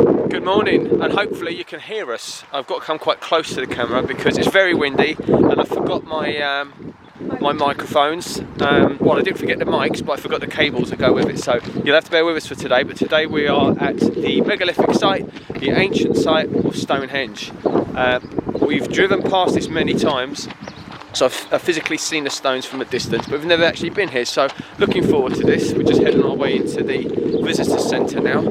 Good morning, and hopefully you can hear us. I've got to come quite close to the camera because it's very windy and I forgot my my microphones. Well, I didn't forget the mics, but I forgot the cables that go with it, so you'll have to bear with us for today. But today we are at the megalithic site, the ancient site of Stonehenge. We've driven past this many times, so I've physically seen the stones from a distance, but we've never actually been here, so looking forward to this. We're just heading our way into the visitor centre now.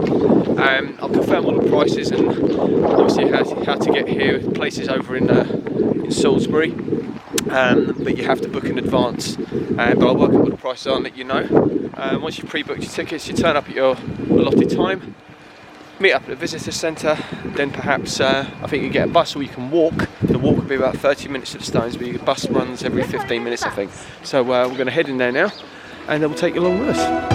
I'll confirm all the prices and obviously how to get here. Places over in Salisbury, but you have to book in advance. But I'll work out what the prices are and let you know. Once you've pre-booked your tickets, you turn up at your allotted time, meet up at the visitor centre, then perhaps I think you get a bus or you can walk. The walk will be about 30 minutes to the stones, but your bus runs every 15 minutes, I think. So we're going to head in there now, and then we'll take you along with us.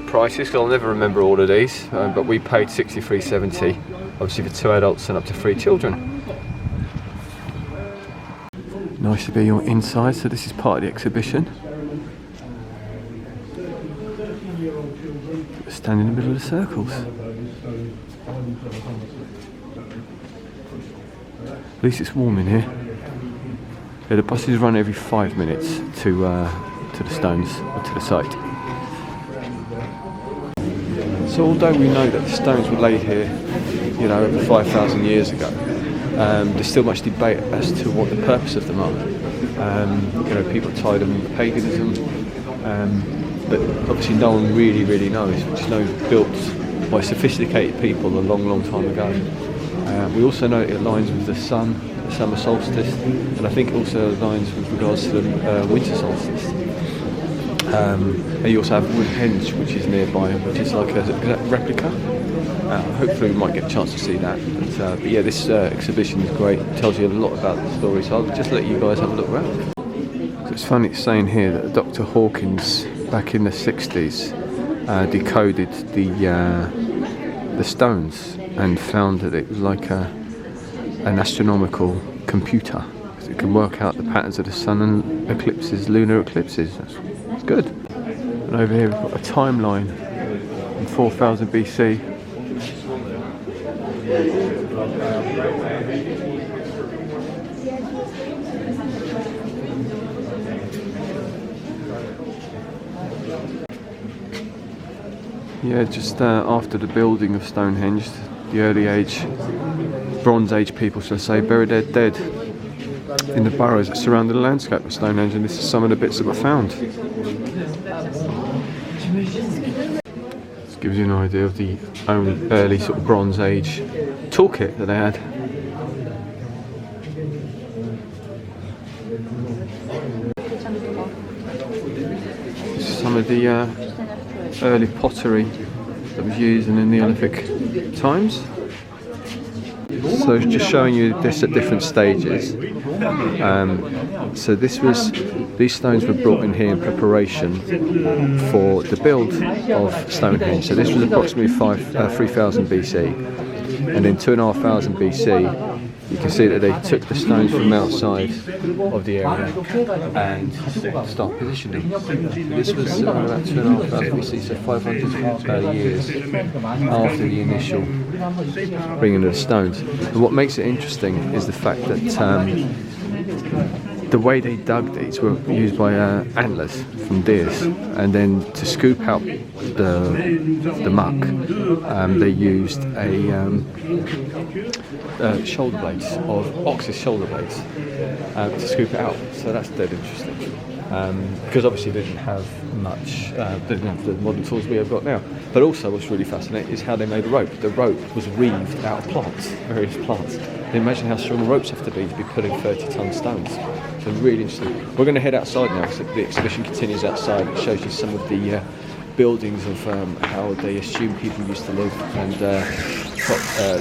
Prices, because I'll never remember all of these, but we paid $63.70, obviously for 2 adults and up to 3 children. Nice to be inside, so this is part of the exhibition. Stand in the middle of the circles. At least it's warm in here. Yeah, the buses run every 5 minutes to the stones, or to the site. So although we know that the stones were laid here, you know, over 5,000 years ago, there's still much debate as to what the purpose of them are. You know, people tie them to paganism, but obviously no one really knows, which is known built by sophisticated people a long time ago. We also know it aligns with the sun, the summer solstice, and I think it also aligns with regards to the winter solstice. And you also have Stonehenge, which is nearby, which is like a replica. Hopefully we might get a chance to see that. But yeah, this exhibition is great. It tells you a lot about the story, so I'll just let you guys have a look around. So it's funny, it's saying here that Dr. Hawkins, back in the 60s, decoded the stones and found that it was like an astronomical computer. It can work out the patterns of the sun and eclipses, lunar eclipses. It's good. And over here we've got a timeline in 4000 BC. Yeah, just after the building of Stonehenge, the early age, Bronze Age people, shall I say, buried their dead in the burrows that surrounded the landscape of Stonehenge, and this is some of the bits that were found. This gives you an idea of the early sort of Bronze Age toolkit that they had. This is some of the early pottery that was used in the Neolithic times. So just showing you this at different stages. So these stones were brought in here in preparation for the build of Stonehenge. So this was approximately 3000 BC, and in 2500 BC you can see that they took the stones from outside of the area and start positioning. This was about 2500 BC, so 500 years after the initial bringing of the stones. And what makes it interesting is the fact that the way they dug these were used by antlers from deers, and then to scoop out the muck, they used shoulder blades of ox's shoulder blades to scoop it out. So that's dead interesting, because obviously they didn't have much, they didn't have the modern tools we have got now. But also what's really fascinating is how they made the rope. The rope was reeved out of plants, various plants. Imagine how strong the ropes have to be pulling 30-ton stones. So really interesting. We're going to head outside now, so the exhibition continues outside. It shows you some of the buildings of how they assume people used to live, and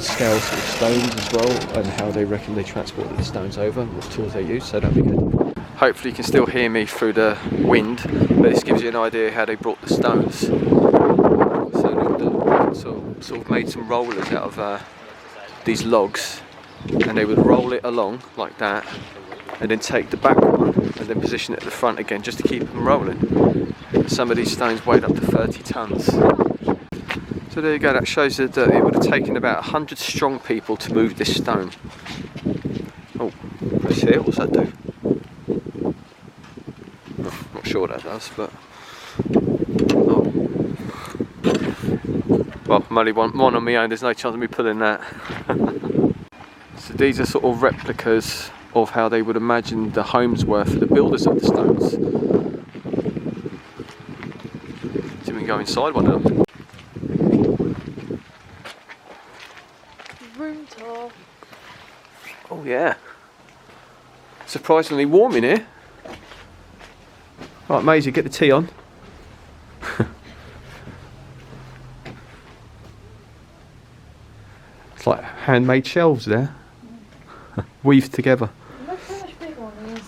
scale sort of stones as well, and how they reckon they transported the stones over, what tools they used, so that'll be good. Hopefully you can still hear me through the wind, but this gives you an idea how they brought the stones. So they sort of made some rollers out of these logs, and they would roll it along like that, and then take the back one and then position it at the front again just to keep them rolling. Some of these stones weighed up to 30 tons. So there you go, that shows that it would have taken about 100 strong people to move this stone. Oh, press here, what's that do? Not sure what that does, but... Oh. Well, I'm only one on my own, there's no chance of me pulling that. So these are sort of replicas of how they would imagine the homes were for the builders of the stones. So we can go inside one of them. Room tour. Oh yeah. Surprisingly warm in here. Right, Maisie, get the tea on. It's like handmade shelves there, weaved together.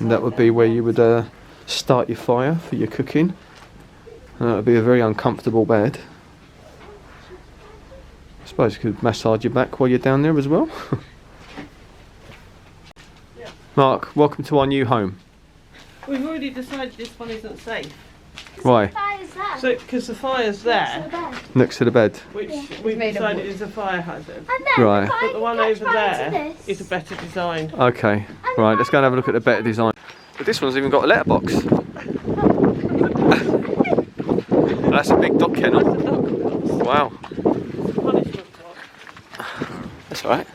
And that would be where you would start your fire for your cooking. And that would be a very uncomfortable bed. I suppose you could massage your back while you're down there as well. Mark, welcome to our new home. We've already decided this one isn't safe. Why? So, because the fire's there, Next to the bed. which we've decided is a fire hazard. Right. But the one over there is a better design. Okay. Right, let's go and have a look at the better design. But this one's even got a letterbox. That's a big dog kennel. Wow. Punishment box. That's alright.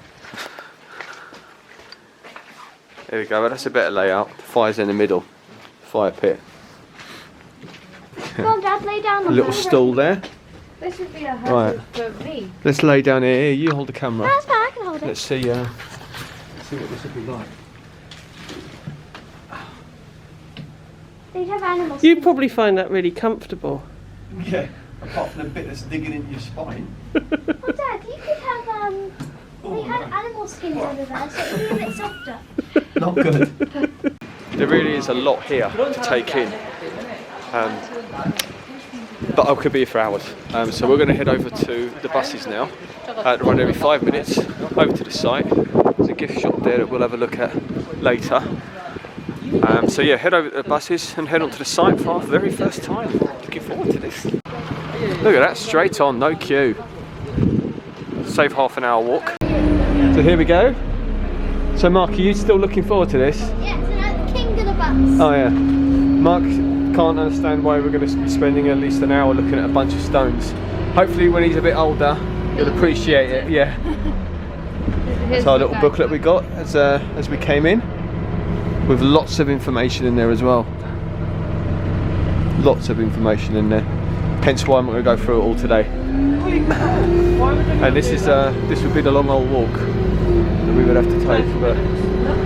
There we go, that's a better layout. The fire's in the middle. Fire pit. Come on, Dad, lay down. A little stool there. This would be a hazard for me. Let's lay down here. You hold the camera. That's fine, I can hold it. Let's see what this would be like. They'd have animals. You'd probably find that really comfortable. Yeah, apart from the bit that's digging into your spine. Oh, Dad, you could have, they had animal skins over there, so it would be a bit softer. Not good. There really is a lot here to take in. But I could be here for hours. So we're going to head over to the buses now. Run every 5 minutes over to the site. There's a gift shop there that we'll have a look at later. So yeah, head over to the buses and head onto the site for our very first time. Looking forward to this. Look at that, straight on, no queue. Save half an hour walk. So here we go. So Mark, are you still looking forward to this? Yeah, it's like the king of the bus. Oh yeah. Mark can't understand why we're going to be spending at least an hour looking at a bunch of stones. Hopefully when he's a bit older, he'll appreciate it, yeah. That's our little booklet we got as we came in, with lots of information in there as well. Lots of information in there. Hence why I'm going to go through it all today. And this would be the long old walk that we would have to take. But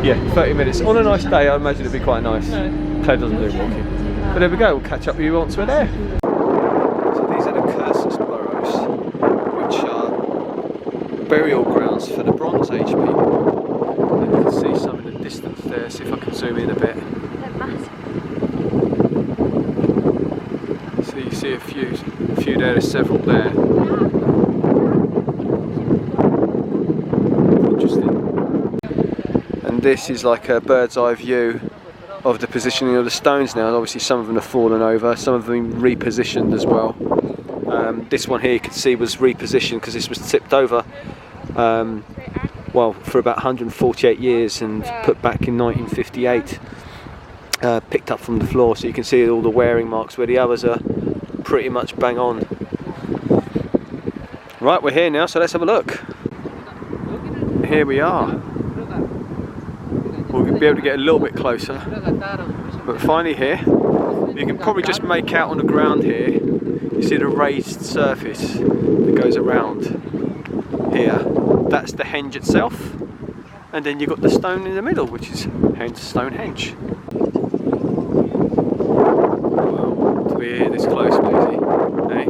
yeah, 30 minutes. On a nice day, I imagine it'd be quite nice. Claire doesn't do walking. But there we go, we'll catch up with you once we're there. So these are the Cursus burrows, which are burial grounds for the Bronze Age people. And you can see some in the distance there, see if I can zoom in a bit. They're massive. So you see a few there, there's several there. Interesting. And this is like a bird's eye view of the positioning of the stones now. Obviously some of them have fallen over, some of them repositioned as well. This one here you can see was repositioned because this was tipped over well, for about 148 years and put back in 1958. picked up from the floor, so you can see all the wearing marks where the others are pretty much bang on. Right, we're here now, so let's have a look. Here we are. We'll be able to get a little bit closer, but finally here. You can probably just make out on the ground here, you see the raised surface that goes around here. That's the henge itself, and then you've got the stone in the middle, which is hence Stonehenge. Wow, to be here this close, Maisie, eh?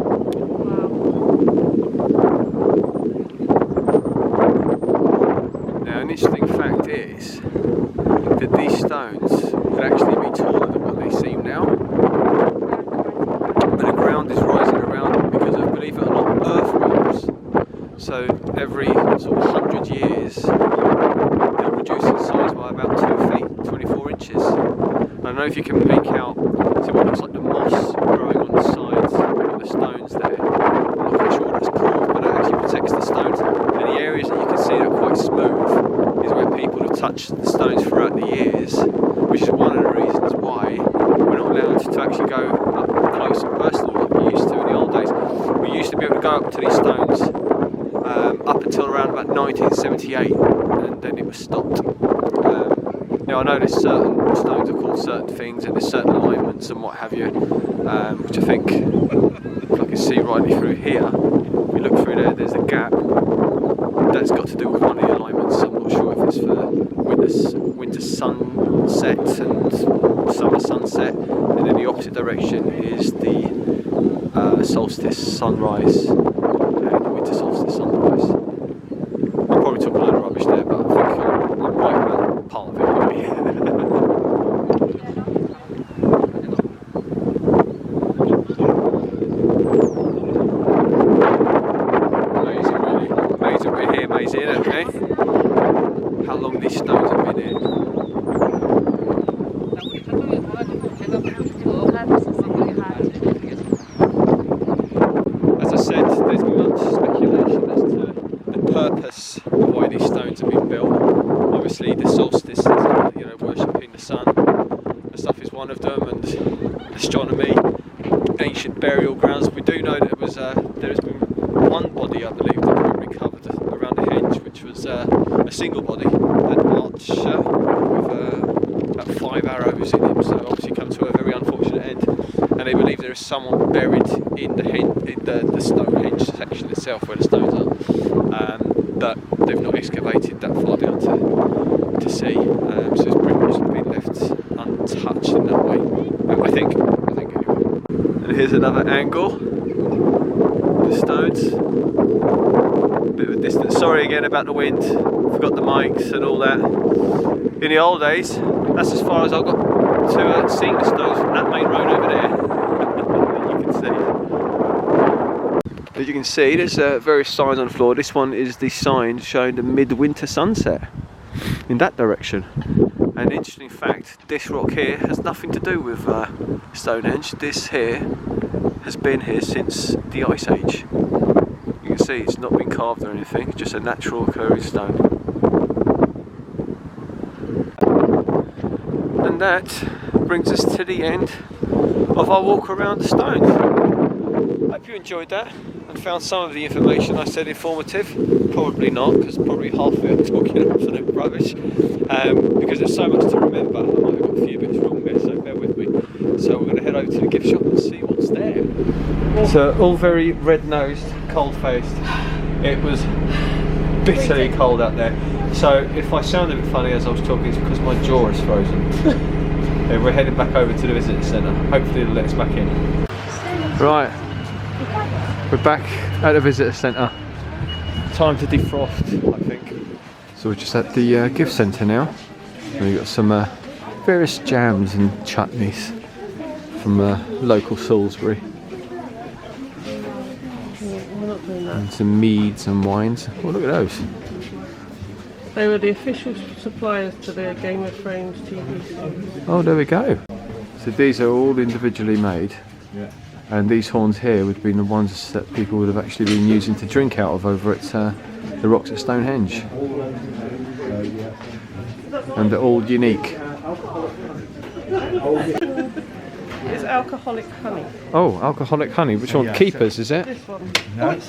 Now, an interesting fact is that these stones could actually be taller than what they seem now. But the ground is rising around them because of, believe it or not, earthworms. So every sort of 100 years, they'll reduce in size by about 2 feet, 24 inches. I don't know if you can make out, see what looks like the moss growing on the sides of the stones there. I'm not quite sure what that's called, but it actually protects the stones. And the areas that you can see that are quite smooth is where people have touched the stones throughout the years, which is one of the reasons why we're not allowed to actually go up close and personal like we used to in the old days. We used to be able to go up to these stones up until around about 1978, and then it was stopped. Now I know there's certain stones are called certain things, and there's certain alignments and what have you, which I think, if I can see rightly through here, if we look through there, there's a gap. That's got to do with one of the alignments. I'm not sure if it's for winter sunset and summer sunset, and then the opposite direction is the solstice sunrise and winter solstice sunrise. I probably took a load of rubbish there, but I think I'm right about part of it anyway. Amazing, really. Amazing we're here, amazing, isn't it, eh? How long these stones have been here. As I said, there's much speculation as to the purpose of why these stones have been built. Obviously the solstice, you know, worshipping the sun and stuff is one of them, and astronomy, ancient burial grounds. We do know that there has been one body, I believe, that we recovered around the henge, which was a single body, an arch with about 5 arrows in him, so obviously come to a very unfortunate end. And they believe there is someone buried in the Stonehenge section itself, where the stones are, that they've not excavated that far down to see. So it's pretty much been left untouched in that way. I think anyway. And here's another angle. The stones. A bit of a distance. Sorry again about the wind. Forgot the mics and all that. In the old days, that's as far as I got to seeing the stones from that main road over there. You can see. As you can see, there's various signs on the floor. This one is the sign showing the midwinter sunset in that direction. And an interesting fact, this rock here has nothing to do with Stonehenge. This here has been here since the Ice Age. You can see it's not been carved or anything, it's just a natural occurring stone. And that brings us to the end of our walk around the stones. Hope you enjoyed that and found some of the information I said informative. Probably not, because probably half of it I'm talking absolute rubbish, because there's so much to remember. I might have got a few bits wrong there, so bear with me. So we're going to head over to the gift shop and see what's there. So all very red-nosed, cold-faced. It was bitterly cold out there. So if I sound a bit funny as I was talking, it's because my jaw is frozen. Okay, we're heading back over to the visitor centre. Hopefully they'll let us back in. Right, we're back at the visitor centre. Time to defrost, I think. So we're just at the gift centre now. And we've got some various jams and chutneys from local Salisbury. And some meads and wines. Oh, look at those. They were the official suppliers to the Game of Thrones TV series. Oh, there we go. So these are all individually made. Yeah. And these horns here would have been the ones that people would have actually been using to drink out of over at the rocks at Stonehenge. And they're all unique. It's alcoholic honey. Oh, alcoholic honey. Which one? Yeah. Keepers, is it? This one. No. Oh, it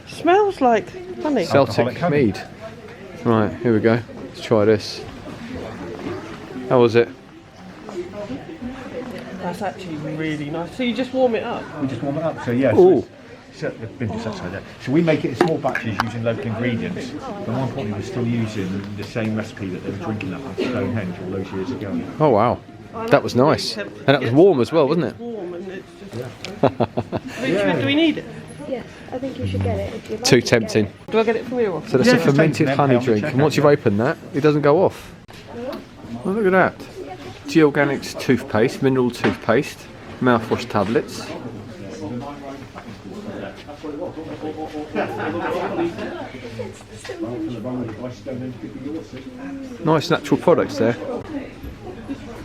smells like honey. Celtic Alcoholic honey. mead. Right, here we go. Let's try this. How was it? That's actually really nice. So you just warm it up? We just warm it up. So yeah. Ooh. So we make it in small batches using local ingredients. But more importantly, we're still using the same recipe that they were drinking up at Stonehenge all those years ago. Oh wow. That was nice. And that was warm as well, wasn't it? It's warm and it's just... Do we need it? Yes, I think you should get it if you like. Too it, get tempting. it. Do I get it from you? Or? So that's Yeah, a just fermented take honey them, drink, check and once out. you've opened that, it doesn't go off. Oh, look at that. G Organics toothpaste, mineral toothpaste, mouthwash tablets. Nice natural products there.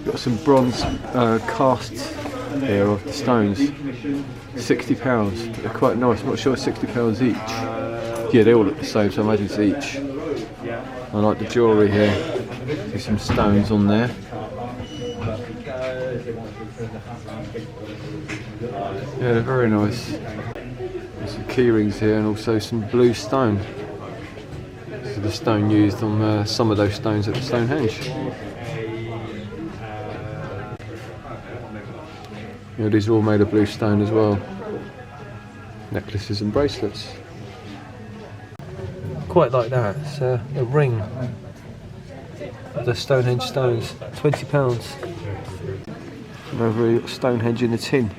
Got some bronze casts here of the stones. £60. They're quite nice. I'm not sure £60 each. Yeah, they all look the same, so I imagine it's each. I like the jewellery here. There's some stones on there. Yeah, they're very nice. There's some key rings here and also some blue stone. This is the stone used on some of those stones at the Stonehenge. Yeah, these are all made of blue stone as well. Necklaces and bracelets. Quite like that. It's a ring of the Stonehenge stones. £20. And over here, you've got Stonehenge in a tin.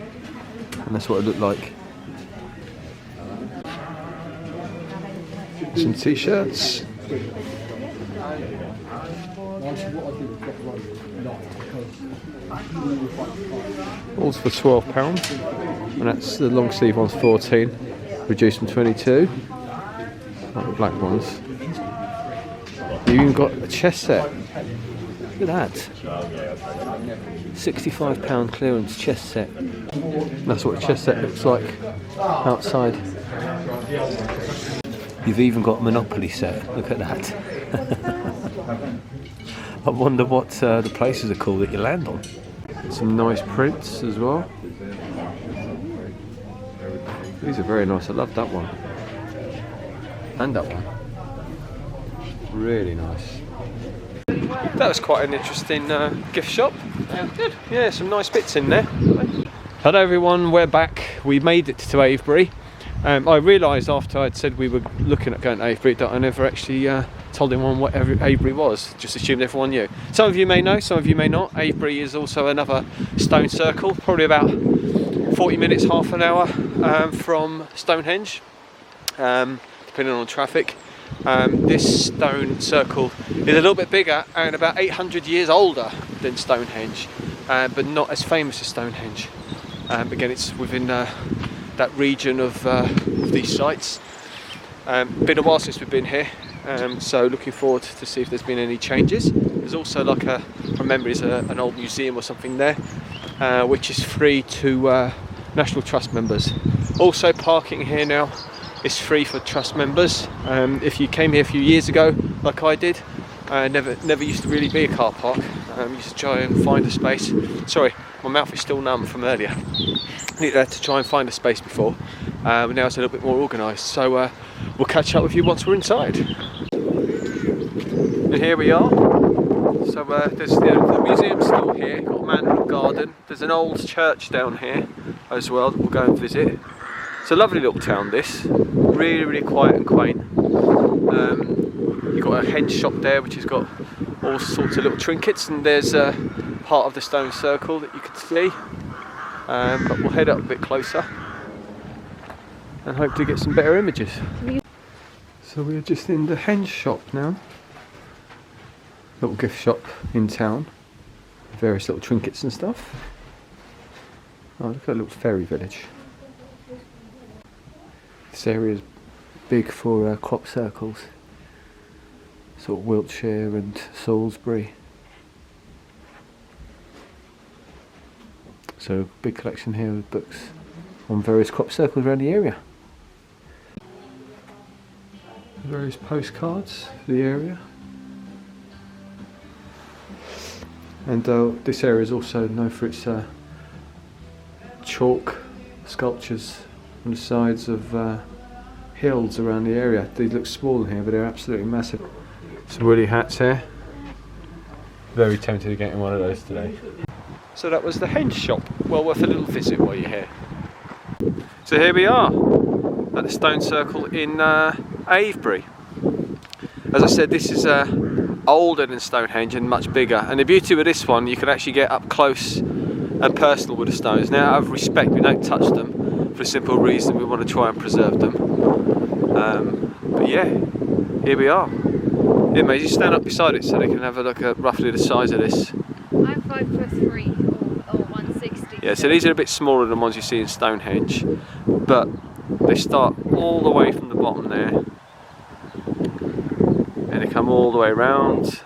And that's what it looked like. Some t-shirts. All's for £12, and that's the long sleeve one's 14, reduced from 22. Like the black ones. You even got a chess set. Look at that. £65 clearance chess set. That's what a chess set looks like outside. You've even got a Monopoly set. Look at that. I wonder what the places are called that you land on. Some nice prints as well. These are very nice. I love that one. And that one. Really nice. That was quite an interesting gift shop. Yeah, good. Yeah, some nice bits in there. Hello everyone, we're back. We made it to Avebury. I realised after I'd said we were looking at going to Avebury that I never actually told anyone what Avebury was. Just assumed everyone knew. Some of you may know, some of you may not. Avebury is also another stone circle, probably about 40 minutes, half an hour from Stonehenge, depending on traffic. This stone circle is a little bit bigger and about 800 years older than Stonehenge, but not as famous as Stonehenge. Again, it's within that region of these sites. Been a while since we've been here, so looking forward to see if there's been any changes. There's also like I remember is an old museum or something there, which is free to National Trust members. Also parking here now is free for Trust members. If you came here a few years ago, like I did, never used to really be a car park. Used to try and find a space. Sorry, my mouth is still numb from earlier. Needed to try and find a space before. Now it's a little bit more organised. So we'll catch up with you once we're inside. And here we are. So there's the museum's still here. Got a manor and garden. There's an old church down here as well that we'll go and visit. It's a lovely little town, this. Really, really quiet and quaint. You've got a hen shop there which has got all sorts of little trinkets, and there's part of the stone circle that you can see. But we'll head up a bit closer and hope to get some better images. So we're just in the hen shop now. Little gift shop in town. Various little trinkets and stuff. Oh, look at that little fairy village. This area is big for crop circles, sort of Wiltshire and Salisbury. So big collection here of books on various crop circles around the area. Various postcards for the area. And this area is also known for its chalk sculptures on the sides of hills around the area. These look small in here, but they're absolutely massive. Some woolly hats here. Very tempted to get in one of those today. So that was the Henge shop. Well worth a little visit while you're here. So here we are at the Stone Circle in Avebury. As I said, this is older than Stonehenge and much bigger. And the beauty with this one, you can actually get up close and personal with the stones. Now, out of respect, we don't touch them for the simple reason we want to try and preserve them. But yeah, here we are. Yeah, mate, you stand up beside it so they can have a look at roughly the size of this. I'm 5'3" or 160. Yeah, so these are a bit smaller than the ones you see in Stonehenge, but they start all the way from the bottom there, and they come all the way around,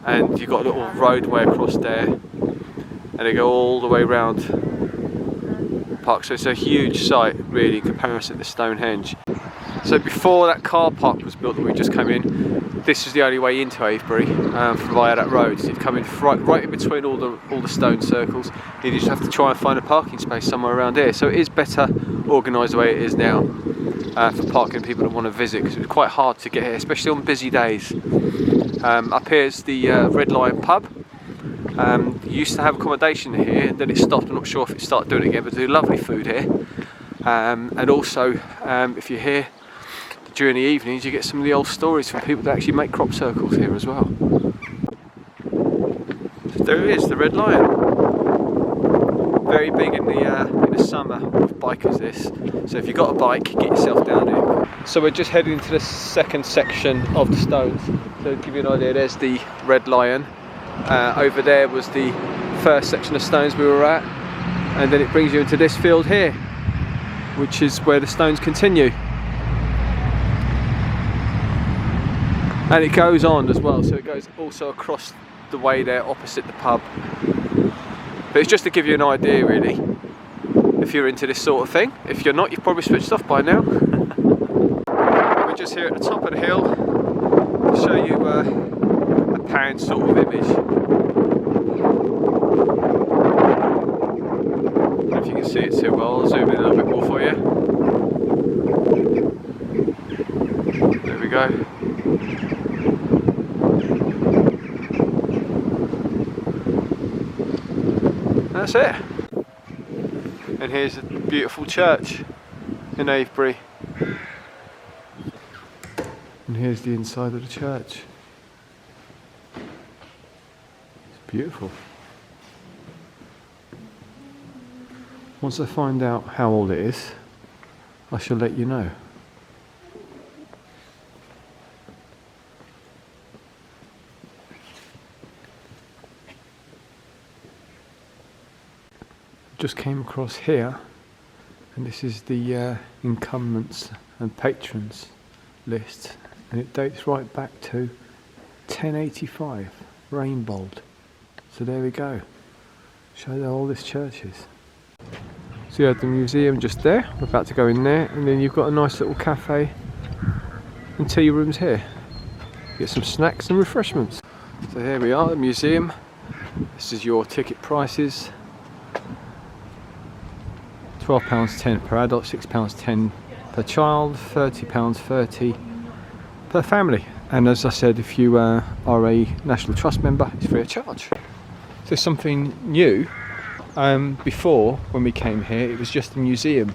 and you've got a little roadway across there, and they go all the way around the park. So it's a huge site, really, in comparison to Stonehenge. So before that car park was built that we just came in, this was the only way into Avebury via that road. So you'd come in right in between all the stone circles. You just have to try and find a parking space somewhere around here. So it is better organised the way it is now for parking people that want to visit, because it's quite hard to get here, especially on busy days. Up here is the Red Lion pub. Used to have accommodation here, then it stopped. I'm not sure if it started doing it again, but they do lovely food here. And also, if you're here during the evenings, you get some of the old stories from people that actually make crop circles here as well. So there it is, the Red Lion. Very big in the summer with bikers, this. So if you've got a bike, get yourself down here. So we're just heading into the second section of the stones. So to give you an idea, there's the Red Lion. Over there was the first section of stones we were at. And then it brings you into this field here, which is where the stones continue. And it goes on as well, so it goes also across the way there opposite the pub. But it's just to give you an idea, really, if you're into this sort of thing. If you're not, you've probably switched off by now. We're just here at the top of the hill to show you a pound sort of image. I don't know if you can see it too well. I'll zoom in a little bit more for you. There we go. That's it. And here's a beautiful church in Avebury. And here's the inside of the church. It's beautiful. Once I find out how old it is, I shall let you know. Just came across here, and this is the incumbents and patrons list, and it dates right back to 1085, Rainbold. So there we go, show how old this church is. So you have the museum just there, we're about to go in there, and then you've got a nice little cafe and tea rooms here. Get some snacks and refreshments. So here we are, the museum. This is your ticket prices. £12.10 per adult, £6.10 per child, £30.30 per family. And as I said, if you are a National Trust member, it's free of charge. So something new. Before, when we came here, it was just a museum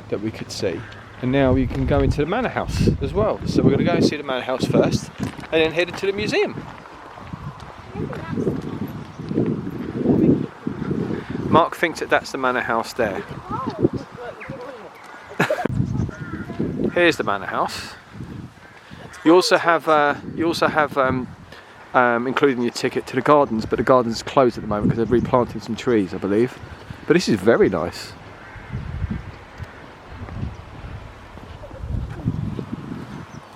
that we could see. And now you can go into the manor house as well. So we're going to go and see the manor house first, and then head into the museum. Mark thinks that that's the manor house there. Here's the manor house. You also have including your ticket to the gardens, but the gardens are closed at the moment because they're replanting some trees, I believe. But this is very nice.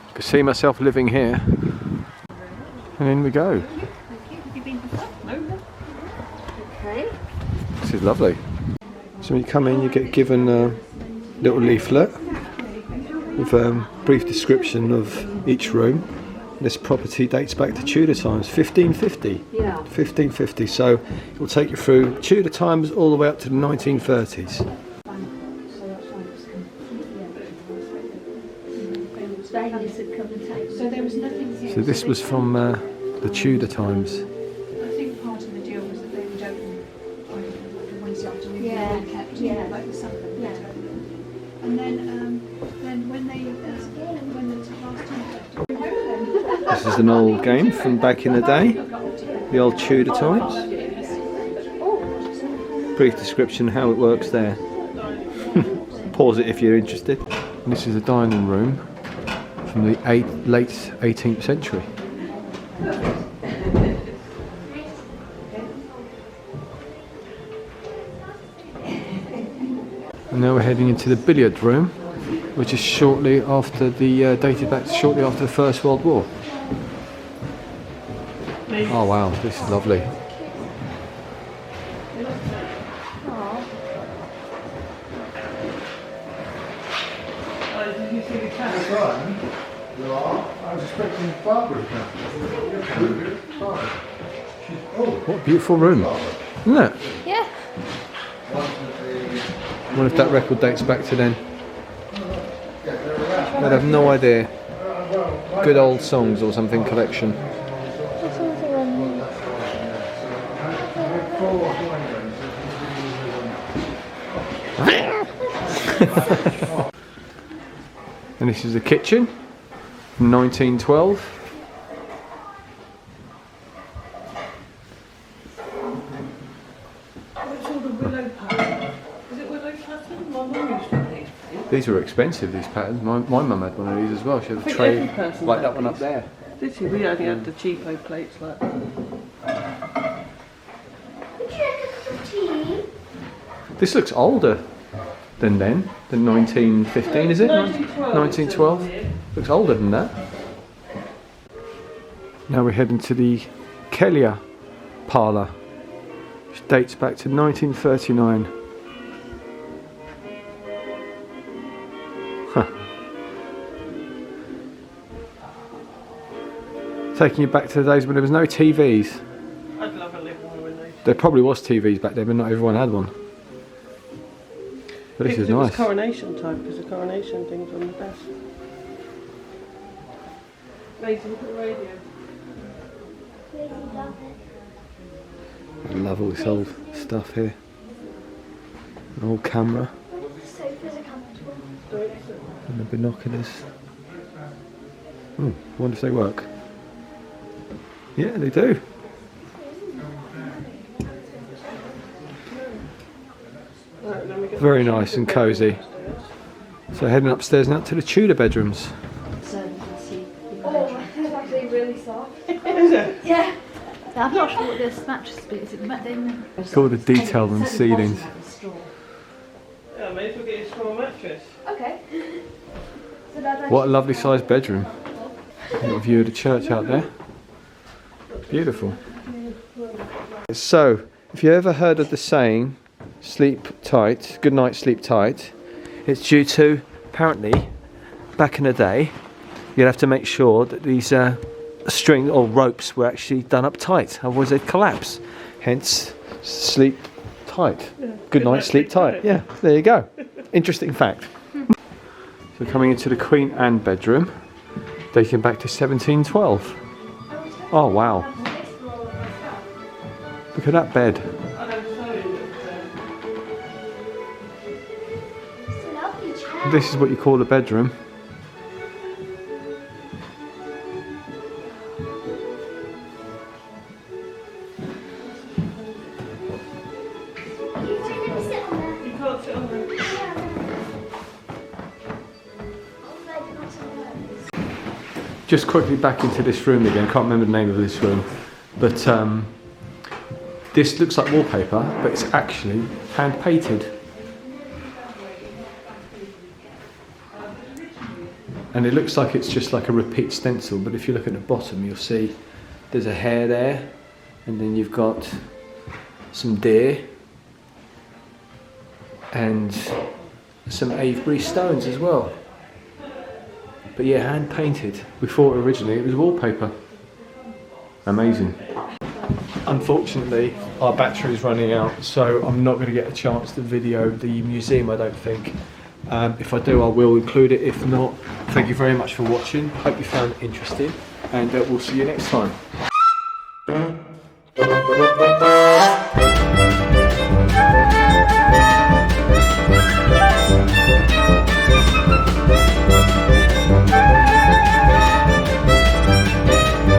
I can see myself living here. And in we go. This is lovely. So when you come in, you get given a little leaflet with a brief description of each room. This property dates back to Tudor times, 1550. Yeah. 1550. So it will take you through Tudor times all the way up to the 1930s. So there was nothing here. So this was from the Tudor times. I think part of the deal was that they would open on Wednesday afternoon. Yeah. And kept, Yeah. like the Sunday. Yeah. And then when the last time This is an old game from back in the day, the old Tudor times. Brief description how it works there. Pause it if you're interested. And this is a dining room from the late 18th century. And now we're heading into the billiard room, which is shortly after the dated back shortly after the First World War. Oh wow, this is lovely. Did you see the cat? I was expecting Barbara What a beautiful room, isn't it? Yeah. I wonder if that record dates back to then. I'd have no idea. Good old songs or something collection. And this is the kitchen from 1912. What's all the willow pattern? Is it willow pattern? My mum used to have these. These were expensive, these patterns. My mum had one of these as well. She had a think tray every person like had that one up these. there. Did she? We only had the cheapo plates like that. Would you like a cup of tea? This looks older than 1915, is it? 1912. 1912? Looks older than that. Now we're heading to the Kellier parlour, which dates back to 1939. Huh. Taking you back to the days when there was no TVs. I'd love a living room with those. There probably was TVs back then, but not everyone had one. But this is It was nice. coronation time because the coronation things were the best. Amazing for the radio. I love all this old stuff here. An old camera Sofas are comfortable. and the binoculars. I wonder if they work. Yeah, they do. Right, then we get Very nice and cosy. So heading upstairs now to the Tudor bedrooms. Oh, it's actually really soft. Is it? Yeah. I'm not sure what this mattress is. It's all the detail on the ceilings. Yeah, may as well get you a small mattress. Okay. So that's What a lovely sized bedroom. Little view of the church out there. Beautiful. So, if you ever heard of the saying, sleep tight, good night, sleep tight, it's due to, apparently, back in the day, you'd have to make sure that these string or ropes were actually done up tight, otherwise they'd collapse. Hence, sleep tight. Good night, sleep tight. Yeah, there you go. Interesting fact. So coming into the Queen Anne bedroom, dating back to 1712. Oh wow. Look at that bed. It's a lovely chair. This is what you call a bedroom. You two never sit on there. You can't sit on the... Just quickly back into this room again. Can't remember the name of this room, but this looks like wallpaper, but it's actually hand painted. And it looks like it's just like a repeat stencil, but if you look at the bottom, you'll see there's a hare there, and then you've got some deer and some Avebury stones as well. But yeah, hand painted. We thought originally it was wallpaper. Amazing. Unfortunately, our battery is running out, so I'm not going to get a chance to video the museum, I don't think. If I do, I will include it. If not, thank you very much for watching. Hope you found it interesting, and we'll see you next time.